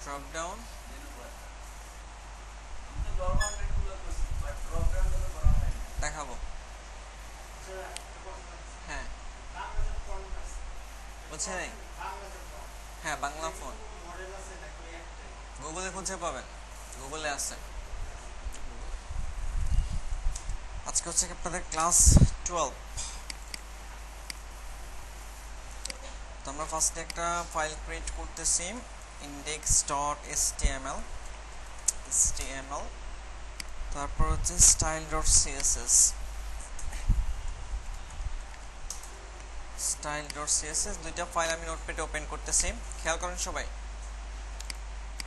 Drop down দেখাবো। হ্যাঁ বুঝছে নাই? হ্যাঁ বাংলা ফোন গুগলে খুঁজে পাবেন, গুগলে আছে। আজকে হচ্ছে আপনাদের ক্লাস 12। তো আমরা ফার্স্টে একটা ফাইল ক্রিয়েট করতেছি, index.html, তারপর হচ্ছে style.css, দুইটা ফাইল আমি নোটপ্যাডে ওপেন করতেছি। খেয়াল করেন সবাই,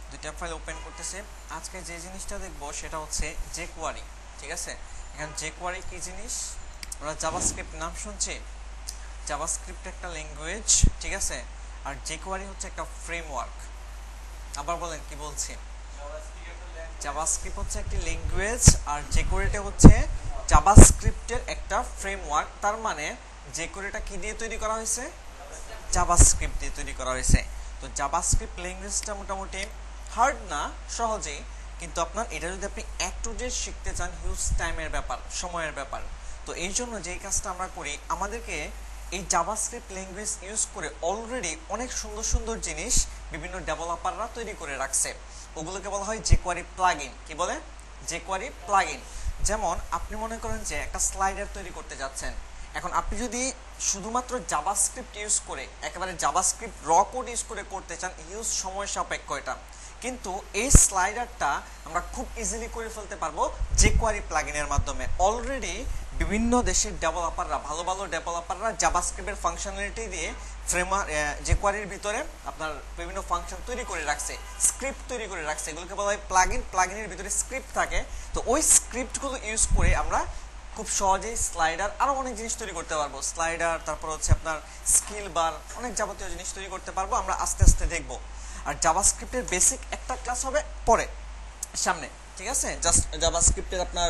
দুইটা ফাইল ওপেন করতেছি। আজকে যে জিনিসটা দেখবো সেটা হচ্ছে jQuery। ঠিক আছে, এখন jQuery কি জিনিস? আমরা জাভাস্ক্রিপ্ট নাম শুনছি। জাভাস্ক্রিপ্ট একটা ল্যাঙ্গুয়েজ, ঠিক আছে, আর jQuery হচ্ছে একটা ফ্রেমওয়ার্ক। আবার বলেন কি বলছি? জাভাস্ক্রিপ্ট হচ্ছে একটি ল্যাঙ্গুয়েজ আর jQuery হচ্ছে জাভাস্ক্রিপ্টের একটা ফ্রেমওয়ার্ক। তার মানে jQueryটা কি দিয়ে তৈরি করা হয়েছে? জাভাস্ক্রিপ্ট দিয়ে তৈরি করা হয়েছে। তো জাভাস্ক্রিপ্ট ল্যাঙ্গুয়েজটা মোটামুটি হার্ড না, সহজেই, কিন্তু আপনার এটা যদি আপনি এক টু জেড শিখতে চান হিউজ টাইমের ব্যাপার, সময়ের ব্যাপার। তো এই জন্য যেই কাজটা আমরা করি, আমাদেরকে এই জাভাস্ক্রিপ্ট ল্যাঙ্গুয়েজ ইউজ করে অলরেডি অনেক সুন্দর সুন্দর জিনিস বিভিন্ন ডেভেলপাররা তৈরি করে রাখছে। ওগুলোকে বলা হয় jQuery প্লাগইন। কি বলে? jQuery plugin. যেমন আপনি মনে করেন যে একটা স্লাইডার তৈরি করতে যাচ্ছেন, এখন আপনি যদি শুধুমাত্র জাভাস্ক্রিপ্ট ইউজ করে, একেবারে জাভাস্ক্রিপ্ট র কোড ইউজ করে করতে চান, হিউজ সময় সাপেক্ষ এটা। কিন্তু এই স্লাইডারটা আমরা খুব ইজিলি করে ফেলতে পারবো jQuery প্লাগইনের মাধ্যমে। অলরেডি বিভিন্ন দেশের ডেভেলপাররা, ভালো ভালো ডেভেলপাররা জাভাস্ক্রিপ্টের ফাংশনালিটি দিয়ে ফ্রেমওয়ার্ক jQueryর ভিতরে আপনার বিভিন্ন ফাংশন তৈরি করে রাখছে, স্ক্রিপ্ট তৈরি করে রাখছে। এগুলোকে বলা হয় প্লাগইন। প্লাগইনের ভিতরে স্ক্রিপ্ট থাকে। তো ওই স্ক্রিপ্টগুলো ইউজ করে আমরা খুব সহজেই স্লাইডার, আরো অনেক জিনিস তৈরি করতে পারবো। স্লাইডার, তারপর হচ্ছে আপনার স্কিল বার, অনেক যাবতীয় জিনিস তৈরি করতে পারবো। আমরা আস্তে আস্তে দেখবো। আর জাভাস্ক্রিপ্টের বেসিক একটা ক্লাস হবে পরে, সামনে, ঠিক আছে? জাস্ট জাভাস্ক্রিপ্টের আপনার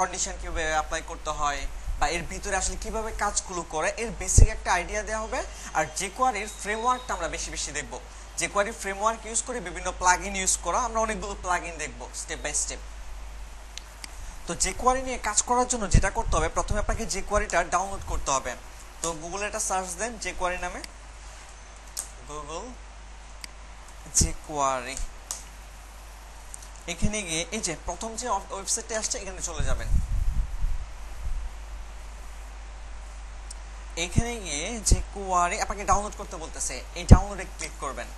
কন্ডিশন কিভাবে অ্যাপ্লাই করতে হয় বা এর ভিতরে আসলে কিভাবে কাজগুলো করে, এর বেসিক একটা আইডিয়া দেওয়া হবে। আর jQueryর ফ্রেমওয়ার্কটা আমরা বেশি বেশি দেখবো। jQuery ফ্রেমওয়ার্ক ইউজ করে বিভিন্ন প্লাগইন ইউজ করা, আমরা অনেকগুলো প্লাগইন দেখবো স্টেপ বাই স্টেপ। তো jQuery নিয়ে কাজ করার জন্য যেটা করতে হবে, প্রথমে আপনাকে jQueryটা ডাউনলোড করতে হবে। তো গুগলে একটা সার্চ দেন jQuery নামে, গুগল jQuery। এখানে গিয়ে এই যে প্রথম যে ওয়েবসাইটে আসছে এখানে চলে যাবেন। এখানে গিয়ে jQuery আপনাকে ডাউনলোড করতে বলতেছে, এই ডাউনলোডে ক্লিক করবেন।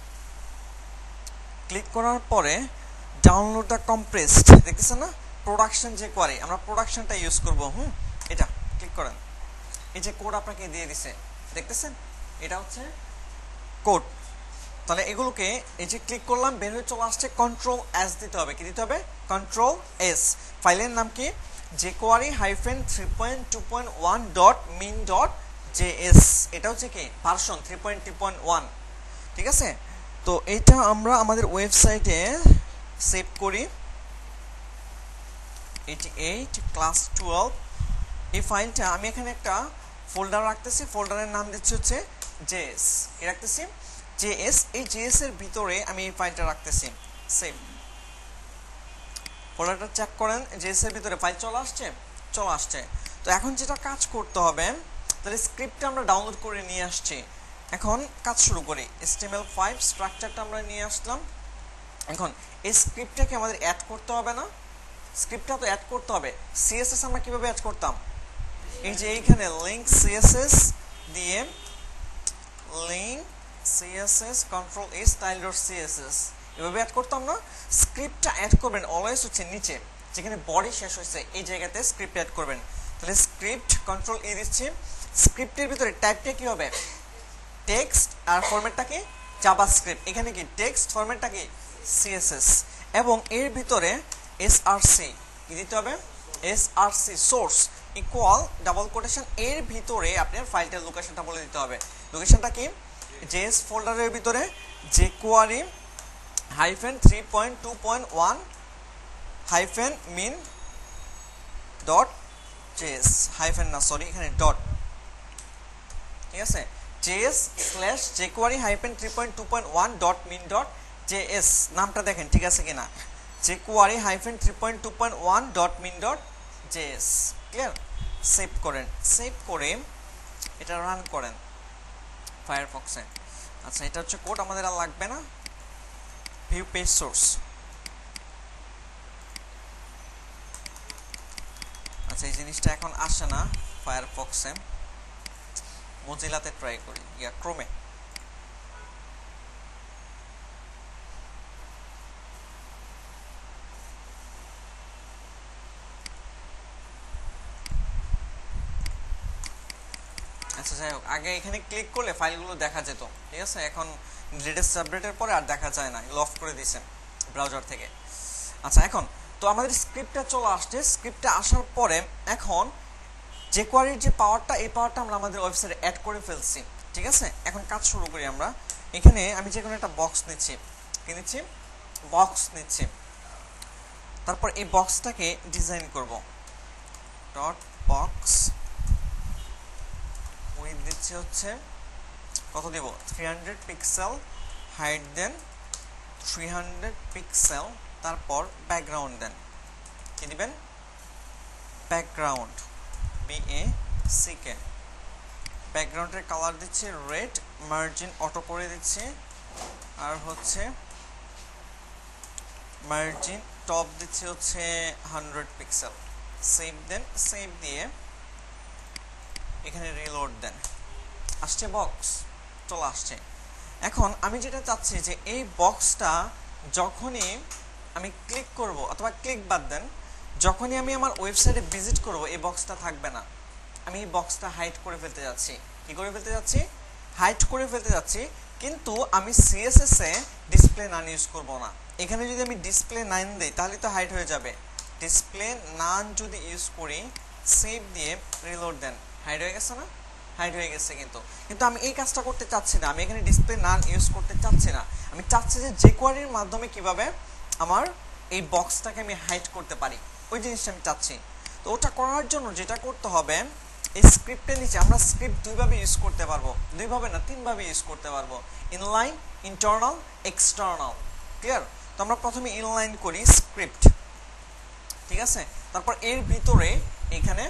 ক্লিক করার পরে ডাউনলোড দ্য কম্প্রেসড, দেখতেছেন না? প্রোডাকশন jQuery, আমরা প্রোডাকশনটা ইউজ করব। এটা ক্লিক করেন। এই যে কোড আপনাকে দিয়ে দিছে, দেখতেছেন? এটা হচ্ছে কোড। তাহলে এগুলোকে এই যে ক্লিক করলাম, বের হয়ে চলে আসছে। কন্ট্রোল এস দিতে হবে। কি দিতে হবে? Control S. ফাইলের নাম কি? jQuery-3.21.min.js। এটা হচ্ছে কি ভার্সন 3.2.1, ঠিক আছে? তো এটা আমরা আমাদের ওয়েবসাইটে সেভ করি। 88 ক্লাস 12 এই ফাইলটা আমি এখানে একটা ফোল্ডার রাখতেছি। ফোল্ডারের নাম দিচ্ছি হচ্ছে js। কি রাখতেছি? js। এই js এর ভিতরে আমি এই ফাইলটা রাখতেছি। সেভ। ফোল্ডারটা চেক করেন, js এর ভিতরে ফাইল চলে আসছে? চলে আসছে। তো এখন যেটা কাজ করতে হবে, তাহলে স্ক্রিপ্টটা আমরা ডাউনলোড করে নিয়ে আসছি। এখন কাজ শুরু করি। HTML5 স্ট্রাকচারটা আমরা নিয়ে আসলাম। এখন এই স্ক্রিপ্টটাকে আমাদের অ্যাড করতে হবে না? স্ক্রিপ্টটা তো অ্যাড করতে হবে। সিএসএস আমরা কিভাবে অ্যাড করতাম? এই যে এইখানে লিংক সিএসএস দিয়ে, লিংক সিএসএস কন্ট্রোল এ style.css এভাবে অ্যাড করতাম না? স্ক্রিপ্টটা অ্যাড করবেন অলওয়েজ হচ্ছে নিচে, যেখানে বডি শেষ হয়েছে এই জায়গাতে স্ক্রিপ্ট অ্যাড করবেন। তাহলে স্ক্রিপ্ট কন্ট্রোল ই দিচ্ছি। স্ক্রিপ্টের ভিতরে টাইপটা কি হবে? টেক্সট। আর ফরম্যাটটা কি? জাভাস্ক্রিপ্ট। এখানে কি টেক্সট, ফরম্যাটটা কি? সিএসএস। এবং এর ভিতরে এসআরসি কি দিতে হবে? SRC source equal double quotation, এর ভিতরে আপনার ফাইলটার লোকেশনটা বলে দিতে হবে। লোকেশনটা কি? জেএস ফোল্ডারের ভিতরে jQuery-3.21-min.js হাইফেন না, সরি, এখানে ডট, ঠিক আছে? js/jQuery-3.2.1.min.js js নামটা দেখেন ঠিক আছে কিনা, jQuery -3.2.1.min.js ক্লিয়ার। সেভ করেন, সেভ করে এটা রান করেন ফায়ারফক্সে। আচ্ছা এটা হচ্ছে কোড, আমাদের আর লাগবে না। ভিউ পেজ সোর্স, আচ্ছা এই জিনিসটা এখন আসে না ফায়ারফক্সে, মোজিলাতে ট্রাই করি, ক্রোমে। আচ্ছা যাই হোক, আগে এখানে ক্লিক করলে ফাইলগুলো দেখা যেত, ঠিক আছে, এখন লেটেস্ট আপডেটের পরে আর দেখা যায় না, লক করে দিয়েছেন ব্রাউজার থেকে। আচ্ছা এখন তো আমাদের স্ক্রিপ্টটা চলে আসছে, স্ক্রিপ্টটা আসার পরে এখন jQueryর যে পাওয়ারটা, এই পাওয়ারটা আমরা আমাদের ওয়েবসাইটে অ্যাড করে ফেলছি, ঠিক আছে। এখন কাজ শুরু করি আমরা। এখানে আমি যে কোনো একটা বক্স নিচ্ছি, কি নিচ্ছি, বক্স নিচ্ছি। তারপর এই বক্সটাকে ডিজাইন করব, ডট বক্স উইথ দিচ্ছি হচ্ছে কত দেব, 300 পিক্সেল, হাইট দেন 300 পিক্সেল, তারপর ব্যাকগ্রাউন্ড দেন, কি দিবেন, ব্যাকগ্রাউন্ড BACK, ব্যাকগ্রাউন্ডের কালার দিচ্ছি রেড, মার্জিন অটো করে দিচ্ছি, আর হচ্ছে মার্জিন টপ দিচ্ছি হচ্ছে 100 পিক্সেল। সেভ দেন, সেভ দিয়ে এখানে রিলোড দেন, আসছে বক্স, চলে আসছে। এখন আমি যেটা চাচ্ছি যে এই বক্সটা যখনই আমি ক্লিক করব, অথবা ক্লিক বাদ দেন, যখনই আমি আমার ওয়েবসাইটে ভিজিট করব এই বক্সটা থাকবে না, আমি এই বক্সটা হাইড করে ফেলতে যাচ্ছি। কি করে ফেলতে যাচ্ছি, হাইড করে ফেলতে যাচ্ছি, কিন্তু আমি CSS এ ডিসপ্লে নান ইউজ করব না। এখানে যদি আমি ডিসপ্লে নান দেই তাহলে তো হাইড হয়ে যাবে, ডিসপ্লে নান যদি ইউজ করি, সেভ দিয়ে রিলোড দেন, হাইড হয়ে গেছে না, হাইড হয়ে গেছে। কিন্তু আমি এই কাজটা করতে চাচ্ছি না, আমি এখানে ডিসপ্লে নান ইউজ করতে চাচ্ছি না, আমি চাচ্ছি যে jQueryর মাধ্যমে কিভাবে আমার এই বক্সটাকে আমি হাইড করতে পারি, ওই জিনিসটা আমি চাচ্ছি। তো ওটা করার জন্য যেটা করতে হবে, এই স্ক্রিপ্টের নিচে আমরা স্ক্রিপ্ট দুইভাবে ইউজ করতে পারবো, দুইভাবে না তিনভাবে ইউজ করতে পারবো, ইনলাইন, ইন্টারনাল, এক্সটার্নাল, ক্লিয়ার। তো আমরা প্রথমে ইনলাইন করি স্ক্রিপ্ট, ঠিক আছে, তারপর এর ভিতরে এখানে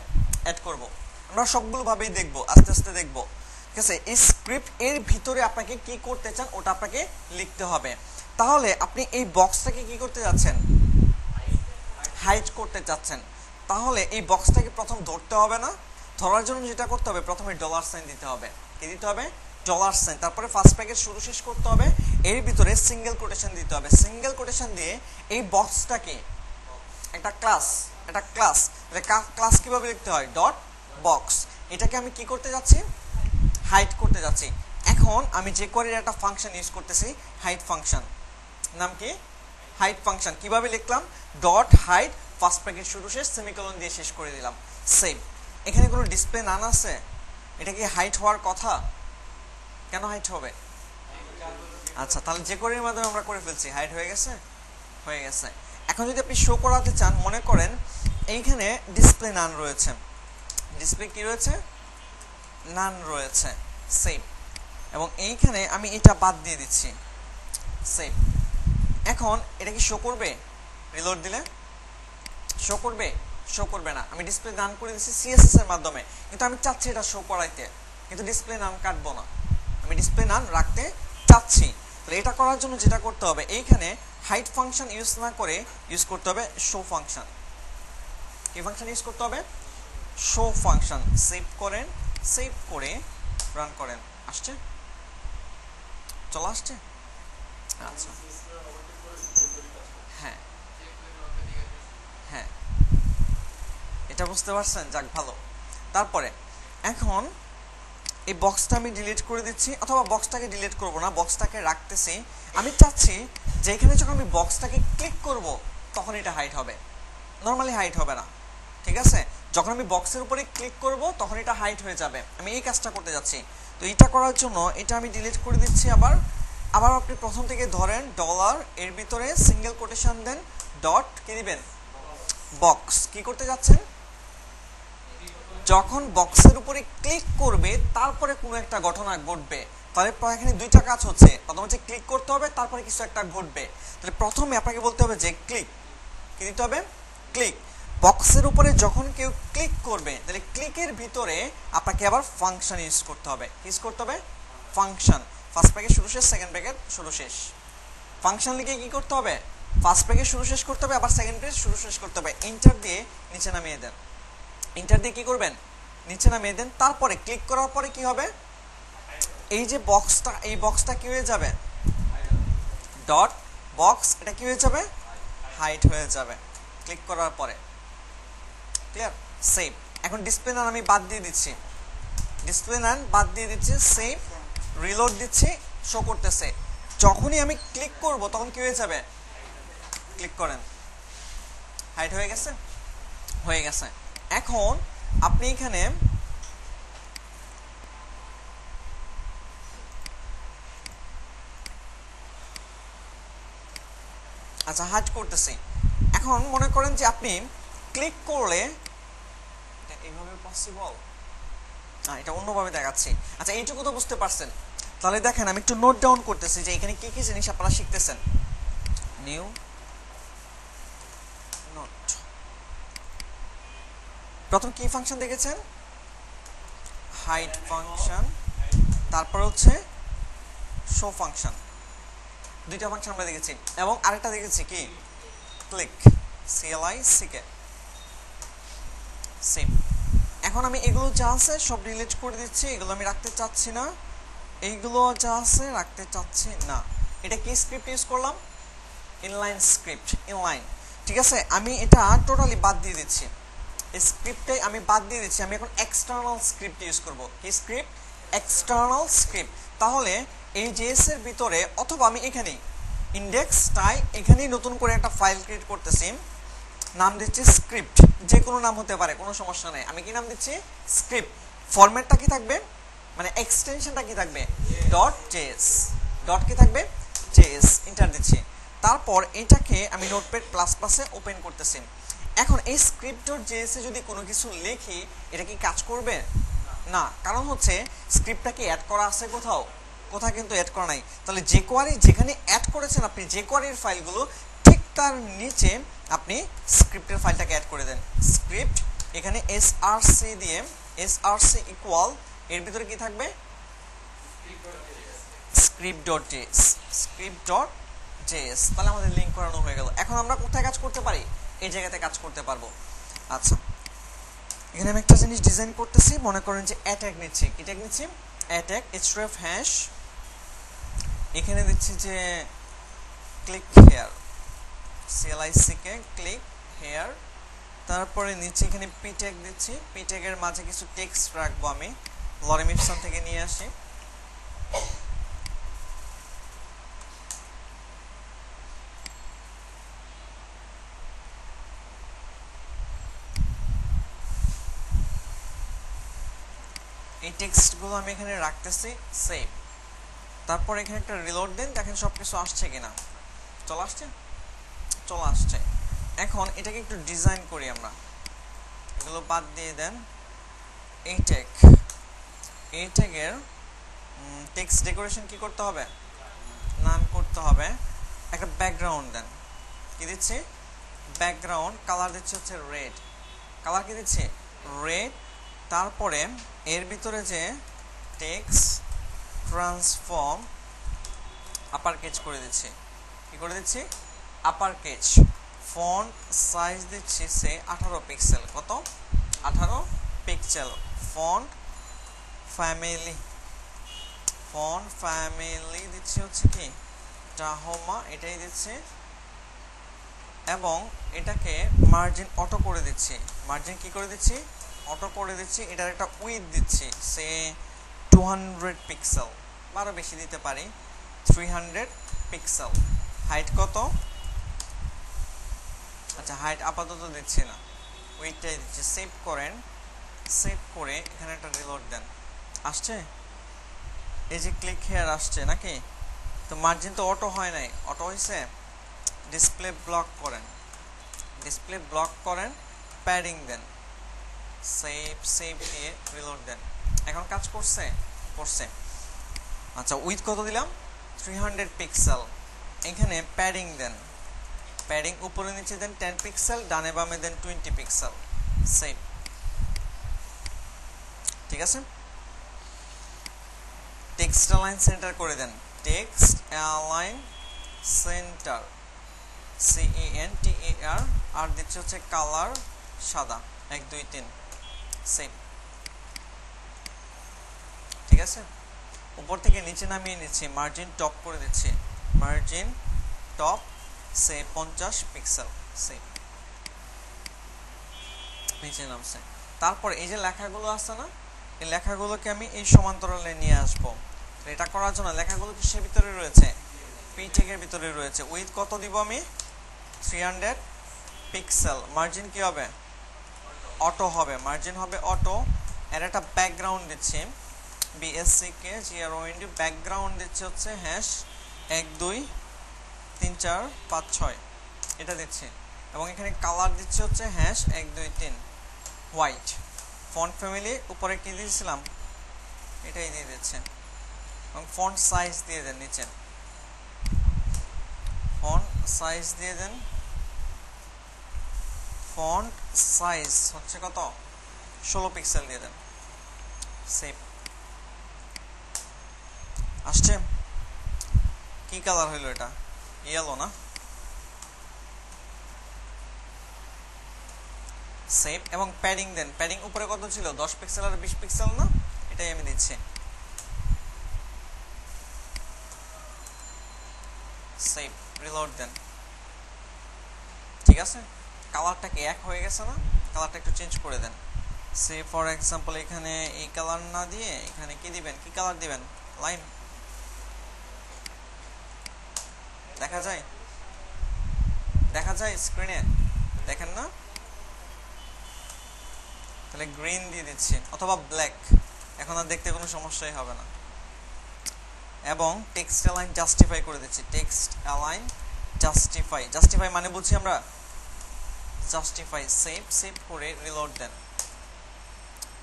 অ্যাড করব, আমরা সবগুলো ভাবেই দেখবো, আস্তে আস্তে দেখবো, ঠিক আছে। এই স্ক্রিপ্ট এর ভিতরে আপনাকে কি করতে চান ওটা আপনাকে লিখতে হবে। তাহলে আপনি এই বক্সটাকে কি করতে যাচ্ছেন, হাইড করতে চাচ্ছেন, তাহলে এই বক্সটাকে প্রথম ধরতে হবে না, ধরার জন্য যেটা করতে হবে, প্রথমে $সাইন দিতে হবে, কি দিতে হবে, $সাইন, তারপরে ফার্স্ট প্যাকেজ শুরু শেষ করতে হবে, এর ভিতরে সিঙ্গেল কোটেশন দিতে হবে, সিঙ্গেল কোটেশন দিয়ে এই বক্সটাকে একটা ক্লাস কিভাবে লিখতে হয়, ডট বক্স, এটাকে আমি কি করতে যাচ্ছি, হাইড করতে যাচ্ছি। এখন আমি jQueryর একটা ফাংশন ইউজ করতেছি, হাইড ফাংশন, নাম কি, হাইড ফাংশন। কিভাবে লিখলাম, ডট হাইড, ফার্স্ট প্যাকেজ শুরু শেষ, সেমিকোলন দিয়ে শেষ করে দিলাম, সেভ। এখানে কোনো ডিসপ্লে নান আছে, এটা কি হাইড হওয়ার কথা, কেন হাইড হবে, আচ্ছা তাহলে jQueryর মাধ্যমে আমরা করে ফেলছি, হাইড হয়ে গেছে, হয়ে গেছে। এখন যদি আপনি শো করাতে চান, মনে করেন এইখানে ডিসপ্লে নান রয়েছে, ডিসপ্লে কি রয়েছে, নান রয়েছে, সেভ, এবং এইখানে আমি এটা বাদ দিয়ে দিচ্ছি, সেভ। এখন এটা কি শো করবে, রিলোড দিলে শো করবে, শো করবে না, আমি ডিসপ্লে নান করে দিচ্ছি CSS এর মাধ্যমে, কিন্তু আমি চাচ্ছি এটা শো করাইতে, কিন্তু ডিসপ্লে নান কাটবো না, আমি ডিসপ্লে নান রাখতে চাচ্ছি। তাহলে এটা করার জন্য যেটা করতে হবে, এইখানে হাইড ফাংশন ইউজ না করে ইউজ করতে হবে শো ফাংশন। কি ফাংশন ইউজ করতে হবে, শো ফাংশন। সেভ করেন, সেভ করে রান করেন, আসছে, চলে আসছে, আচ্ছা হ্যাঁ হ্যাঁ, এটা বুঝতে পারছেন, যাক ভালো। তারপরে এখন এই বক্সটা আমি ডিলিট করে দিচ্ছি, অথবা বক্সটাকে ডিলিট করব না, বক্সটাকে রাখতেছি। আমি চাচ্ছি যে এখানে যখন আমি বক্সটাকে ক্লিক করব তখন এটা হাইড হবে, নর্মালি হাইড হবে না, ঠিক আছে। যখন আমি বক্সের উপরে ক্লিক করব তখন এটা হাইড হয়ে যাবে, আমি এই কাজটা করতে যাচ্ছি। তো এটা করার জন্য এটা আমি ডিলিট করে দিচ্ছি। আবার আপনি প্রথম থেকে ধরেন, ডলার, এর ভিতরে সিঙ্গেল কোটেশন দেন, ডট কি দিবেন, বক্স। কি করতে যাচ্ছেন, যখন বক্সের উপরে ক্লিক করবে তারপরে কোনো একটা ঘটনা ঘটবে, তাহলে এখানে দুইটা কাজ হচ্ছে, প্রথম হচ্ছে ক্লিক করতে হবে, তারপরে কিছু একটা ঘটবে। তাহলে প্রথমে আপনাকে বলতে হবে যে ক্লিক, কি দিতে হবে? ক্লিক। বক্সের উপরে যখন কেউ ক্লিক করবে, তাহলে ক্লিকের ভিতরে আপনাকে আবার ফাংশন ইউজ করতে হবে। ইউজ করতে হবে ফাংশন। ফার্স্ট ব্র্যাকেট শুরু শেষ, সেকেন্ড ব্র্যাকেট শুরু শেষ। ফাংশন লিখে কি করতে হবে? ফার্স্ট ব্র্যাকেট শুরু শেষ করতে হবে, আবার সেকেন্ড ব্র্যাকেট শুরু শেষ করতে হবে। এন্টার দিয়ে নিচে নামিয়ে দেন। এন্টার দিয়ে কি করবেন? নিচে নামিয়ে দেন। তারপরে ক্লিক করার পরে কি হবে? এই যে বক্সটা, এই বক্সটা কি হয়ে যাবে? ডট বক্স, এটা কি হয়ে যাবে? হাইড হয়ে যাবে ক্লিক করার পরে। ক্লিয়ার? সেভ। এখন ডিসপ্লে নাম আমি বাদ দিয়ে দিচ্ছি, ডিসপ্লে নাম বাদ দিয়ে দিচ্ছি, সেভ। রিলোড দিচ্ছি, শো করতেছে। যখনই আমি ক্লিক করব তখন কি হয়ে যাবে? ক্লিক করেন, হাইড হয়ে গেছে, হয়ে গেছে। এখন আপনি এখানে আচ্ছা হাইড করতেছি। এখন মনে করেন যে আপনি ক্লিক করলে এইভাবে পসিবল না, এটা অন্যভাবে দেখাচ্ছি। আচ্ছা এইটুকু তো বুঝতে পারছেন। তাহলে দেখেন আমি একটু নোট ডাউন করতেছি যে এখানে কি কি জিনিস আপনারা শিখতেছেন। নিউ নোট, প্রথম কি ফাংশন দেখেছেন? হাইড ফাংশন, তারপর হচ্ছে শো ফাংশন। দুইটা ফাংশন আমরা দেখেছি, এবং আরেকটা দেখেছি কি? Click, CLICK, same. এখন আমি এগুলো যা আছে সব ডিলিট করে দিচ্ছি, এগুলো আমি রাখতে চাচ্ছি না, এইগুলো যা আছে রাখতে চাচ্ছি না। এটা কি স্ক্রিপ্ট ইউজ করলাম? Inline script, inline. ঠিক আছে, আমি এটা টোটালি বাদ দিয়ে দিচ্ছি, স্ক্রিপ্টটাই আমি বাদ দিয়ে দিচ্ছি। আমি এখন এক্সটার্নাল স্ক্রিপ্ট ইউজ করব। কি স্ক্রিপ্ট? External script. তাহলে এই জেএস এর ভিতরে, অথবা আমি এখানেই ইন্ডেক্সটাই এখানেই নতুন করে একটা ফাইল ক্রিয়েট করতেছি, নাম দিচ্ছি স্ক্রিপ্ট। যে কোনো নাম হতে পারে, কোনো সমস্যা নেই। আমি কি নাম দিচ্ছি? স্ক্রিপ্ট। ফরম্যাটটা কি থাকবে, মানে এক্সটেনশনটা কি থাকবে? Dot JS. ডট কি থাকবে? জেএস। এন্টার দিচ্ছি। তারপর এটাকে আমি নোটপ্যাড প্লাস প্লাসে ওপেন করতেছি। এখন এই স্ক্রিপ্ট ডট জেএস এ যদি কোনো কিছু লিখি, এটা কি কাজ করবে? না, কারণ হচ্ছে স্ক্রিপ্টটা কি অ্যাড করা আছে কোথাও? কোথাও কিন্তু অ্যাড করা নাই। তাহলে যে কোয়ারি যেখানে অ্যাড করেছেন আপনি, যে কোয়ারির ফাইলগুলো, ঠিক তার নিচে আপনি স্ক্রিপ্টের ফাইলটাকে অ্যাড করে দেন। স্ক্রিপ্ট, এখানে src দিয়ে, src ইকুয়াল, এর ভিতরে কি থাকবে? script.js, script.js। তাহলে আমাদের লিংক করানো হয়ে গেল। এখন আমরা কোথায় কাজ করতে পারি? এই জায়গাতে কাজ করতে পারবো। আচ্ছা, এখানে আমি একটা জিনিস ডিজাইন করতেছি। মনে করেন যে অ্যাটাক নিচ্ছি। কি ট্যাগ নিচ্ছি? Attack href hash. এখানে দিচ্ছি যে click here, CLICK, click here. তারপরে নিচে এখানে পি ট্যাগ দিচ্ছি। পি ট্যাগের মাঝে কিছু টেক্সট রাখবো, আমি লরেম ইপসন থেকে নিয়ে আসি। এই টেক্সটগুলো আমি এখানে রাখতেছি, সেভ। তারপর এখানে একটা রিলোড দেন, দেখেন সবকিছু আসছে কিনা। চলে আসছে? চলে আসছে। এখন এটাকে একটু ডিজাইন করি আমরা। এগুলো বাদ দিয়ে দেন। এই ট্যাগ, এই ট্যাগের টেক্সট ডেকোরেশন কি করতে হবে? নান করতে হবে। একটা ব্যাকগ্রাউন্ড দেন। কি দিচ্ছি? ব্যাকগ্রাউন্ড। কালার দিচ্ছি হচ্ছে রেড। কালার কি দিচ্ছি? রেড। তারপরে এর ভিতরে যে টেক্সট ট্রান্সফর্ম আপার কেজ করে দিচ্ছি। কি করে দিচ্ছি? আপার কেজ। ফন্ট সাইজ দিচ্ছি সে 18 পিক্সেল। কত? 18 pixel. Font family, font family দিচ্ছি হচ্ছে কি টাহোমা, এটাই দিচ্ছি। এবং এটাকে মার্জিন অটো করে দিচ্ছি। মার্জিন কি করে দিচ্ছি? অটো করে দিচ্ছি। এটার একটা উইথ দিচ্ছি সে 200 পিক্সেল, আরও বেশি দিতে পারি, 300 পিক্সেল। হাইট কত? আচ্ছা হাইট আপাতত দিচ্ছি না, উইথটাই দিচ্ছি। সেভ করেন। সেভ করে এখানে একটা রিলোড দেন। আসছে? এই যে ক্লিক হেয়ার আসছে নাকি? তো মার্জিন তো অটো হয় নাই, অটো হয়েছে। ডিসপ্লে ব্লক করেন, ডিসপ্লে ব্লক করেন, প্যাডিং দেন, সেভ, সেভ দিয়ে রিলোড দেন। এখন কাজ করছে? করছে। আচ্ছা উইথ কত দিলাম 300 পিক্সেল এখানে প্যাডিং দেন প্যাডিং উপরে নিচে দেন 10 পিক্সেল ডানে বামে দেন 20 পিক্সেল সেভ ঠিক আছে টেক্সট অ্যালাইন সেন্টার করে দেন টেক্সট অ্যালাইন সেন্টার CENTER আর দিচ্ছে হচ্ছে কালার সাদা 1 2 3 সেভ ঠিক আছে উপর থেকে নিচে নামিয়ে নিচ্ছি মার্জিন টপ করে দিচ্ছি মার্জিন টপ সে 50 পিক্সেল সেভ নিচে নামছে তারপর এই যে লেখাগুলো আছে না এই লেখাগুলোকে আমি এই সমান্তরালে নিয়ে আসব তো এটা করার জন্য লেখাগুলো কিসের ভিতরে রয়েছে পি ট্যাগের ভিতরে রয়েছে উইথ কত দিব আমি 300 পিক্সেল মার্জিন কি হবে অটো হবে মার্জিন হবে অটো এর একটা ব্যাকগ্রাউন্ড দিচ্ছি BSCKGROND ব্যাকগ্রাউন্ড দিচ্ছে হচ্ছে হ্যাশ 1 2 3 4 5 6 এটা দিচ্ছি এবং এখানে কালার দিচ্ছে হচ্ছে হ্যাশ 1 2 3 হোয়াইট ফন্ট ফ্যামিলি উপরে কি দিয়েছিলাম এটাই দিয়ে দিচ্ছেন এবং ফন্ট সাইজ দিয়ে দেন নিচে ফন্ট সাইজ দিয়ে দেন ফন্ট সাইজ হচ্ছে কত 16 পিক্সেল দিয়ে দেন সেভ আসছে কি কালার হইলো এটা ইয়েলো না সেভ এবং প্যাডিং দেন প্যাডিং উপরে কত ছিল 10 পিক্সেল আর 20 পিক্সেল না এটাই আমি দিচ্ছি সেভ রিলোড দেন ঠিক আছে কালারটা কি এক হয়ে গেছে না কালারটা একটু চেঞ্জ করে দেন সে ফর এক্সাম্পল এখানে এই কালার না দিয়ে এখানে কি দিবেন কি কালার দিবেন লাইম দেখা যায় স্ক্রিনে দেখেন না তাহলে গ্রিন দিয়ে দিচ্ছি অথবা ব্ল্যাক এখন আর দেখতে কোনো সমস্যাই হবে না এবং টেক্সট অ্যালাইন জাস্টিফাই করে দিচ্ছি টেক্সট অ্যালাইন জাস্টিফাই মানে বলছি আমরা জাস্টিফাই সেভ করে রিলোড দেন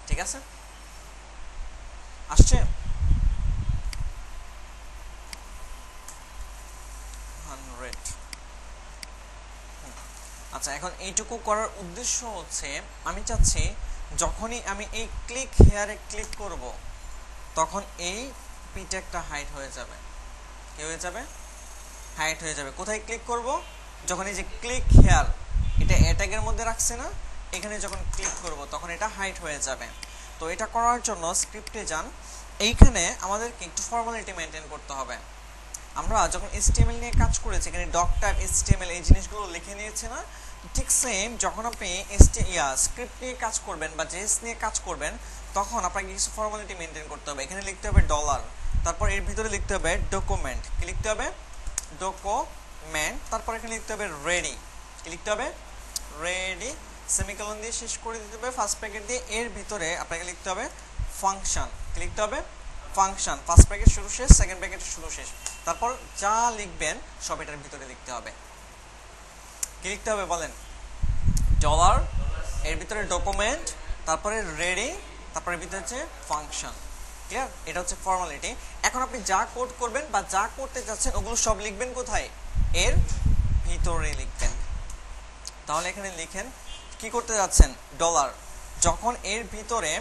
ঠিক আছে আসছে 100 আচ্ছা এখন এইটুকু করার উদ্দেশ্য হচ্ছে আমি চাচ্ছি যখনই আমি এই ক্লিক হেয়ারে ক্লিক করব তখন এই পি ট্যাগটা হাইড হয়ে যাবে কি হয়ে যাবে হাইড হয়ে যাবে কোথায় ক্লিক করব যখন এই যে ক্লিক হেয়ার এটা এ ট্যাগের মধ্যে রাখছে না এখানে যখন ক্লিক করব তখন এটা হাইড হয়ে যাবে তো এটা করার জন্য স্ক্রিপ্টে যান এইখানে আমাদেরকে একটু ফর্মালিটি মেইনটেইন করতে হবে আমরা যখন HTML নিয়ে কাজ করেছি এখানে ডক টাইপ HTML এই জিনিসগুলো লিখে নিয়েছি না ঠিক সেম যখন আপনি স্ক্রিপ্ট নিয়ে কাজ করবেন বা JS নিয়ে কাজ করবেন তখন আপনাকে কিছু ফর্মালিটি মেইনটেইন করতে হবে এখানে লিখতে হবে ডলার তারপর এর ভিতরে লিখতে হবে ডকুমেন্ট কি লিখতে হবে ডকুমেন্ট তারপর এখানে লিখতে হবে রেডি কি লিখতে হবে রেডি সেমিকোলন দিয়ে শেষ করে দিতে হবে ফার্স্ট ব্র্যাকেট দিয়ে এর ভিতরে আপনাকে লিখতে হবে ফাংশন কি লিখতে হবে ফাংশন ফার্স্ট ব্র্যাকেট শুরু শেষ সেকেন্ড ব্র্যাকেটের শুরু শেষ তারপর যা লিখবেন সব এটার ভিতরে লিখতে হবে কি লিখতে হবে বলেন ডলার এর ভিতরে ডকুমেন্ট তারপরে রেডি তারপরে ভিতরে হচ্ছে ফাংশন ক্লিয়ার এটা হচ্ছে ফর্মালিটি এখন আপনি যা কোড করবেন বা যা করতে যাচ্ছেন ওগুলো সব লিখবেন কোথায় এর ভিতরে লিখবেন তাহলে এখানে লিখেন কি করতে যাচ্ছেন ডলার যখন এর ভিতরে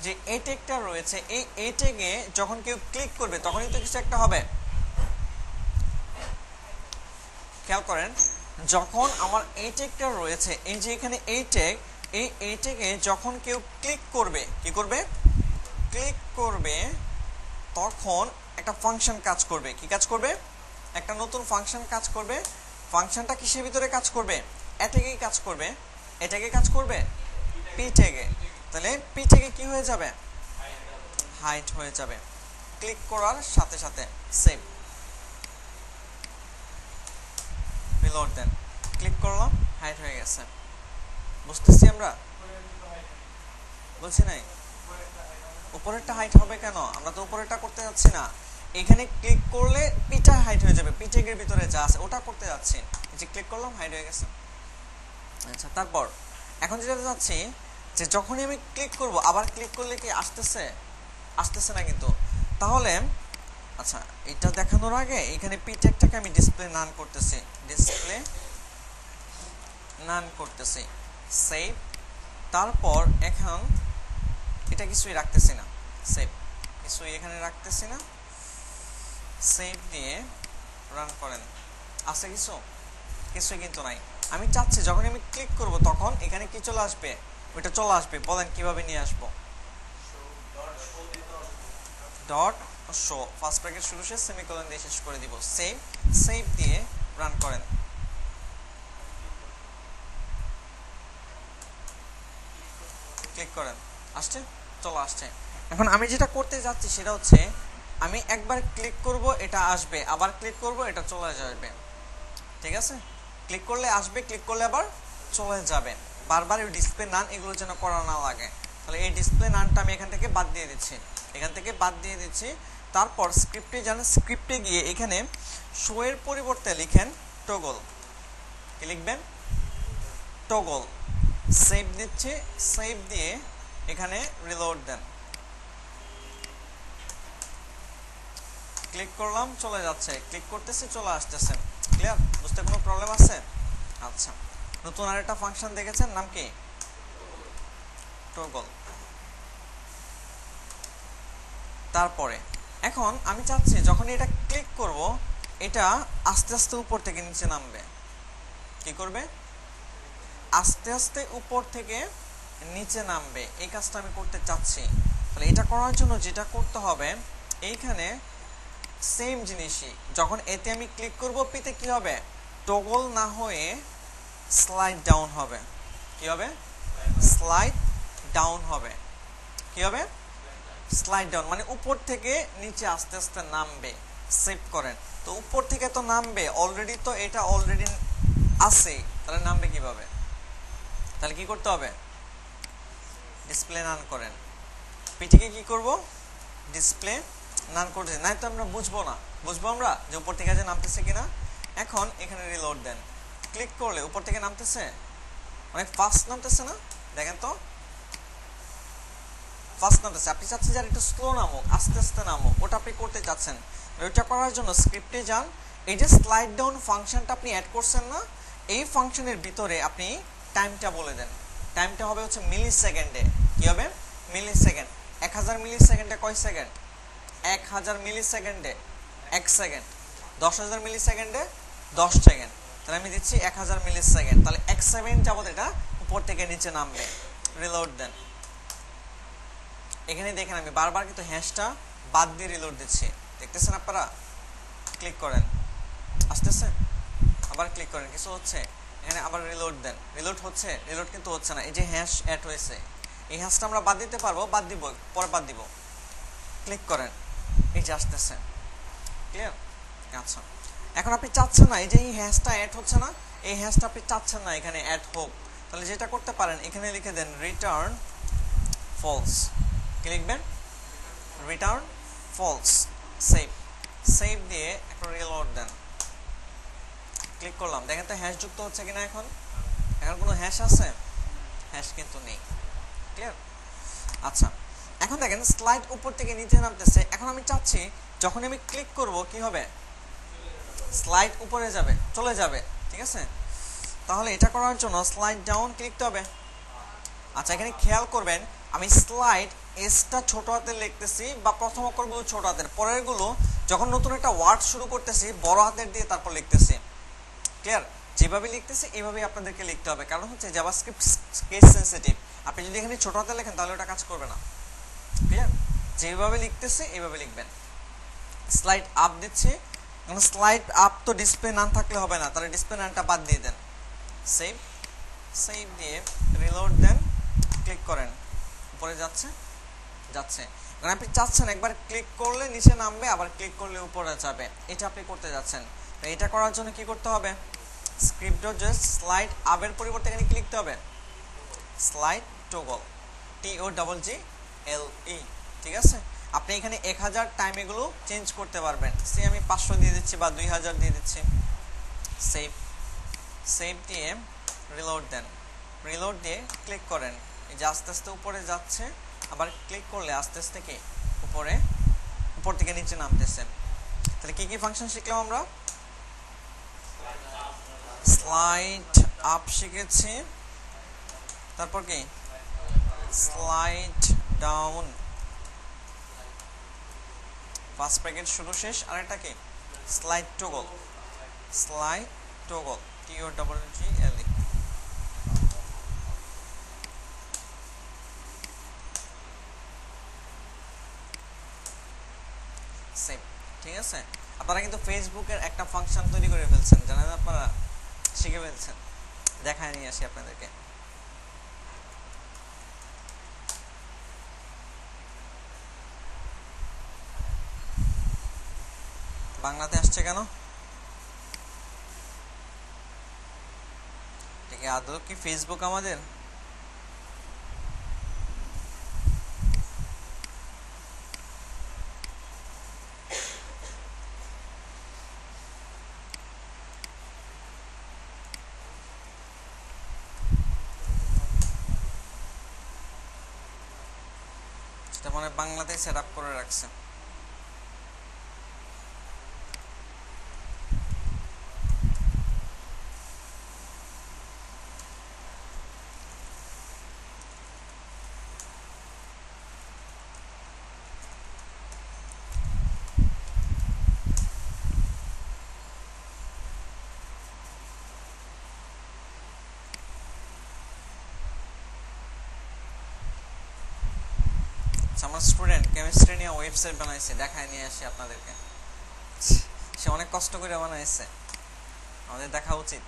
যে এই ট্যাগটা রয়েছে এই ট্যাগে যখন কেউ ক্লিক করবে তখনই তো কিছু একটা হবে খেয়াল করেন যখন আমার এই ট্যাগটা রয়েছে এই যে এখানে এই ট্যাগে যখন কেউ ক্লিক করবে কি করবে ক্লিক করবে তখন একটা ফাংশন কাজ করবে কি কাজ করবে একটা নতুন ফাংশন কাজ করবে ফাংশনটা কিসের ভিতরে কাজ করবে এটাকেই কাজ করবে এটাকে কাজ করবে পি ট্যাগে তাহলে পি ট্যাগে কি হয়ে যাবে হাইড হয়ে যাবে ক্লিক করার সাথে সাথে সেভ রিলোড দেন ক্লিক করলাম হাইড হয়ে গেছে বুঝতেছি আমরা বলছি নাই উপরেরটা হাইড হবে কেন আমরা তো উপরেরটা করতে যাচ্ছি না এখানে ক্লিক করলে পিটা হাইড হয়ে যাবে পি ট্যাগের ভিতরে যা আছে ওটা করতে যাচ্ছি এই যে ক্লিক করলাম হাইড হয়ে গেছে আচ্ছা তারপর এখন যেটা যাচ্ছি যে যখনই আমি ক্লিক করব আবার ক্লিক করলে কি আসতেছে না কিন্তু তাহলে আচ্ছা, এটা দেখানোর আগে এখানে পি ট্যাগটাকে আমি ডিসপ্লে নান করতেছি, ডিসপ্লে নান করতেছি, সেভ। তারপর এখন এটা কিছুই রাখতেছি না, সেভ কিছুই এখানে রাখতেছি না, সেভ দিয়ে রান করেন। আছে কিছুই কিন্তু নাই। আমি চাচ্ছি যখন আমি ক্লিক করব তখন এখানে কি চলে আসবে, ওইটা চলে আসবে। বলেন কিভাবে নিয়ে আসবো? ডট শো, ফার্স্ট ব্র্যাকেট শুরু শেষ সেমিকোলন দিয়ে শেষ করে দিব। সেভ দিয়ে রান করেন। ক্লিক করেন, আসছে, চলে আসছে। এখন আমি যেটা করতে যাচ্ছি সেটা হচ্ছে আমি একবার ক্লিক করব এটা আসবে, আবার ক্লিক করব এটা চলে যাবে। ঠিক আছে, ক্লিক করলে আসবে, ক্লিক করলে আবার চলে যাবে। বারবার এই ডিসপ্লে নান এগুলো যেন করা না লাগে। তাহলে এই ডিসপ্লে নানটা আমি এখান থেকে বাদ দিয়ে দিচ্ছি। তারপর স্ক্রিপ্টে যান, স্ক্রিপ্টে গিয়ে এখানে শো এর পরিবর্তে লিখেন টগল। কি লিখবেন? টগল। সেভ দিচ্ছি, সেভ দিয়ে এখানে রিলোড দেন। ক্লিক করলাম, চলে যাচ্ছে, ক্লিক করতেছি, চলে আসতেছে। ক্লিয়ার? বুঝতে কোনো প্রবলেম আছে? আচ্ছা, নতুন আরেকটা ফাংশন দেখেছেন, নাম কি? টগল। তারপরে এখন আমি চাচ্ছি যখন এটা ক্লিক করব এটা আস্তে আস্তে উপর থেকে নিচে নামবে। কি করবে? আস্তে আস্তে উপর থেকে নিচে নামবে। এই কাজটা আমি করতে চাচ্ছি। তাহলে এটা করার জন্য যেটা করতে হবে, এইখানে সেম জিনিসই, যখন এতে আমি ক্লিক করব পিতে কি হবে? টগল না হয়ে স্লাইড ডাউন হবে। কি হবে? স্লাইড ডাউন হবে। কি হবে? স্লাইড ডাউন, মানে উপর থেকে নিচে আস্তে আস্তে নামবে। সেভ করেন। তো উপর থেকে তো নামবে, অলরেডি তো এটা অলরেডি আছে, তাহলে নামবে কিভাবে? তাহলে কি করতে হবে? ডিসপ্লে নান করেন। পিটিকে কি করব? ডিসপ্লে নান করতে, নাই তো আমরা বুঝবো আমরা যে উপর থেকে যে নামতেছে কিনা। এখন এখানে রিলোড দেন। ক্লিক করলে উপর থেকে নামতেছে, অনেক ফাস্ট নামতেছে না? দেখেন তো, ফাস্ট নামতেছে। আপনি চাচ্ছেন যে একটু স্লো নামুক, আস্তে আস্তে নামুক, ওটা আপনি করতে চাচ্ছেন। ওইটা করার জন্য স্ক্রিপ্টে যান, এই যে স্লাইড ডাউন ফাংশনটা আপনি অ্যাড করছেন না, এই ফাংশনের ভিতরে আপনি টাইমটা বলে দেন। টাইমটা হবে হচ্ছে মিলি সেকেন্ডে। কি হবে? মিলি সেকেন্ড। 1000 মিলি সেকেন্ডে কয় সেকেন্ড? 1000 মিলি সেকেন্ডে 1 সেকেন্ড। 10,000 মিলি সেকেন্ডে 10 সেকেন্ড। তাহলে আমি দিচ্ছি 1000 মিলি সেকেন্ড। তাহলে 1 সেকেন্ড যাবত এটা উপর থেকে নিচে নামবে। রিলোড দেন। এখানে দেখেন আমি বারবার কিন্তু হ্যাশটা বাদ দিয়ে রিলোড দিচ্ছি, দেখতেছেন আপনারা? ক্লিক করেন, আসতেছে, আবার ক্লিক করেন, কিছু হচ্ছে? এখানে আবার রিলোড দেন, রিলোড হচ্ছে, রিলোড কিন্তু হচ্ছে না। এই যে হ্যাশ অ্যাড হয়েছে, এই হ্যাশটা আমরা বাদ দিতে পারবো, বাদ দিব, পরে বাদ দিব। ক্লিক করেন, এই যে আসতেছে। ক্লিয়ার? আচ্ছা, এখন আপনি চাচ্ছেন না এই যে এই হ্যাশটা অ্যাড হচ্ছে না, এই হ্যাশটা আপনি চাচ্ছেন না এখানে অ্যাড হোক, তাহলে যেটা করতে পারেন এখানে লিখে দেন রিটার্ন ফলস। কি লিখবেন? Return false. সেভ দিয়ে একটা রিলোড দেন। ক্লিক করলাম, দেখেন তো হ্যাশ যুক্ত হচ্ছে কিনা। এখন কোনো হ্যাশ আছে? হ্যাশ কিন্তু নেই। ক্লিয়ার? আচ্ছা, এখন দেখেন স্লাইড উপর থেকে নিচে নামতেছে। এখন আমি চাচ্ছি যখন আমি ক্লিক করব কি হবে? স্লাইড উপরে যাবে, চলে যাবে। ঠিক আছে, তাহলে এটা করার জন্য স্লাইড ডাউন ক্লিক হবে। আচ্ছা, এখানে খেয়াল করবেন আমি স্লাইড এসটা ছোট হাতে লিখতেছি, বা প্রথম অক্ষরগুলো ছোট হাতের, পরের গুলো যখন নতুন একটা ওয়ার্ড শুরু করতেছি বড় হাতের দিয়ে তারপর লিখতেছি। ক্লিয়ার? যেভাবে লিখতেছি এইভাবেই আপনাদেরকে লিখতে হবে, কারণ হচ্ছে জাভাস্ক্রিপ্ট কেস সেনসিটিভ। আপনি যদি এখানে ছোট হাতে লেখেন তাহলে ওটা কাজ করবে না। ক্লিয়ার? যেভাবে লিখতেছি এইভাবে লিখবেন। স্লাইড আপ দিচ্ছি, স্লাইড আপ তো ডিসপ্লে নান থাকলে হবে না, তাহলে ডিসপ্লে নানটা বাদ দিয়ে দেন। সেভ দিয়ে রিলোড দেন। ক্লিক করেন, উপরে যাচ্ছে। কারণ আপনি চাচ্ছেন একবার ক্লিক করলে নিচে নামবে, আবার ক্লিক করলে উপরে যাবে, এটা আপনি করতে যাচ্ছেন। তো এটা করার জন্য কি করতে হবে? স্ক্রিপ্ট জাস্ট স্লাইড আপের পরিবর্তে এখানে কি লিখতে হবে? Slide toggle, TOGGLE। ঠিক আছে, আপনি এখানে 1000 টাইম এগুলো চেঞ্জ করতে পারবেন। সে আমি 500 দিয়ে দিচ্ছি বা 2000 দিয়ে দিচ্ছি। সেভ দিয়ে রিলোড দেন। রিলোড দিয়ে ক্লিক করেন, এই যে আস্তে আস্তে উপরে যাচ্ছে, আবার ক্লিক করলে আস্তে আস্তে কি উপর থেকে নিচে নামতেছে। তাহলে কি কি ফাংশন শিখলাম আমরা? স্লাইড আপ শিখেছি, তারপর কি স্লাইড ডাউন, ফার্স্ট প্যাকেট শুরু শেষ। আরেকটা কি slide toggle, slide toggle TOGGLE। Same, ঠিক আছে। আপনারা কিন্তু ফেসবুকের একটা ফাংশন তৈরি করে ফেলছেন, জানেন আপনারা, শিখে ফেলছেন। দেখায় নিয়ে আসি আপনাদেরকে। বাংলাতে আসছে কেন? ঠিক আছে, আদৌ কি ফেসবুক আমাদের? সেটা মানে বাংলাতেই সেট আপ করে রাখছে। আমার স্টুডেন্ট কেমিস্ট্রি নিয়ে ওয়েবসাইট বানাইছে, দেখায় নিয়ে আসি আপনাদেরকে। সে অনেক কষ্ট করে বানাইছে, আমাদের দেখা উচিত।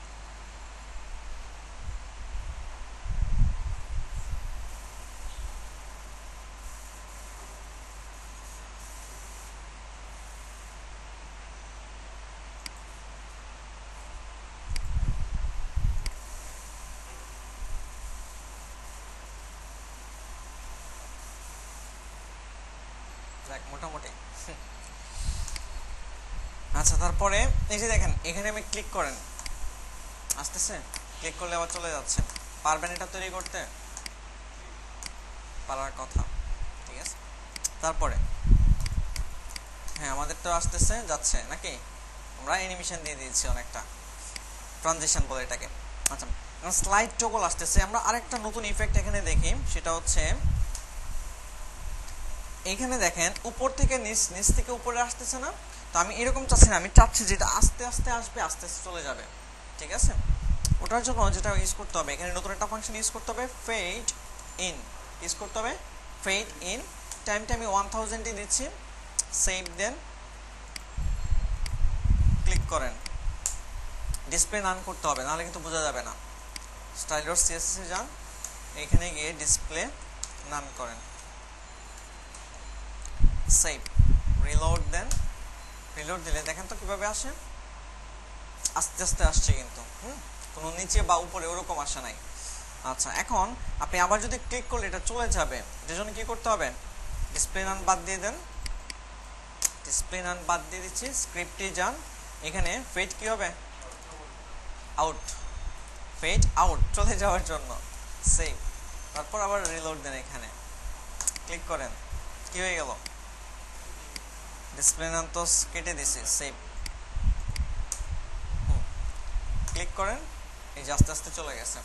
মোটামুটি। আচ্ছা, তারপরে এই যে দেখেন এখানে আমি ক্লিক করেন, আসতেছে, ক্লিক করলে আবার চলে যাচ্ছে। পারবেন এটা তৈরি করতে? পারার কথা, ঠিক আছে। তারপরে হ্যাঁ, আমাদের তো আসতেছে, যাচ্ছে নাকি, আমরা অ্যানিমেশন দিয়ে দিয়েছি অনেকটা, ট্রানজিশন বলে এটাকে। আচ্ছা, স্লাইড টগল আসতেছে। আমরা আরেকটা নতুন ইফেক্ট এখানে দেখি, সেটা হচ্ছে এখানে দেখেন উপর থেকে নিচ, নিচ থেকে উপরে আসতেছে না? তো আমি এরকম চাচ্ছি না, আমি চাচ্ছি যেটা আস্তে আস্তে আসবে, আস্তে আস্তে চলে যাবে, ঠিক আছে। ওটার জন্য যেটা ইউজ করতে হবে, এখানে নতুন একটা ফাংশন ইউজ করতে হবে, ফেড ইন ইউজ করতে হবে। ফেড ইন টাইমটা আমি 1000 দিচ্ছি, সেভ দেন, ক্লিক করেন। ডিসপ্লে নান করতে হবে, নাহলে কিন্তু বোঝা যাবে না। স্টাইলস সিএসএস এ যান, এখানে গিয়ে ডিসপ্লে নান করেন, সেভ, রিলোড দেন। রিলোড দিলে দেখেন তো কিভাবে আসে, আস্তে আস্তে আসছে কিন্তু, কোনো নিচে বা উপরে ওরকম আসে নাই। আচ্ছা, এখন আপনি আবার যদি ক্লিক করলে এটা চলে যাবে, এর জন্য কি করতে হবে, ডিসপ্লে নান বাদ দিয়ে দেন। ডিসপ্লে নান বাদ দিয়ে দিচ্ছি, স্ক্রিপ্টে যান, এখানে ফেড কি হবে, আউট, ফেড আউট চলে যাওয়ার জন্য, সেভ, তারপর আবার রিলোড দেন, এখানে ক্লিক করেন, কি হয়ে গেল, ডিসপ্লে নাম তো কেটে দিছি, সেভ, ক্লিক করেন, এই যে আস্তে আস্তে চলে গেছে,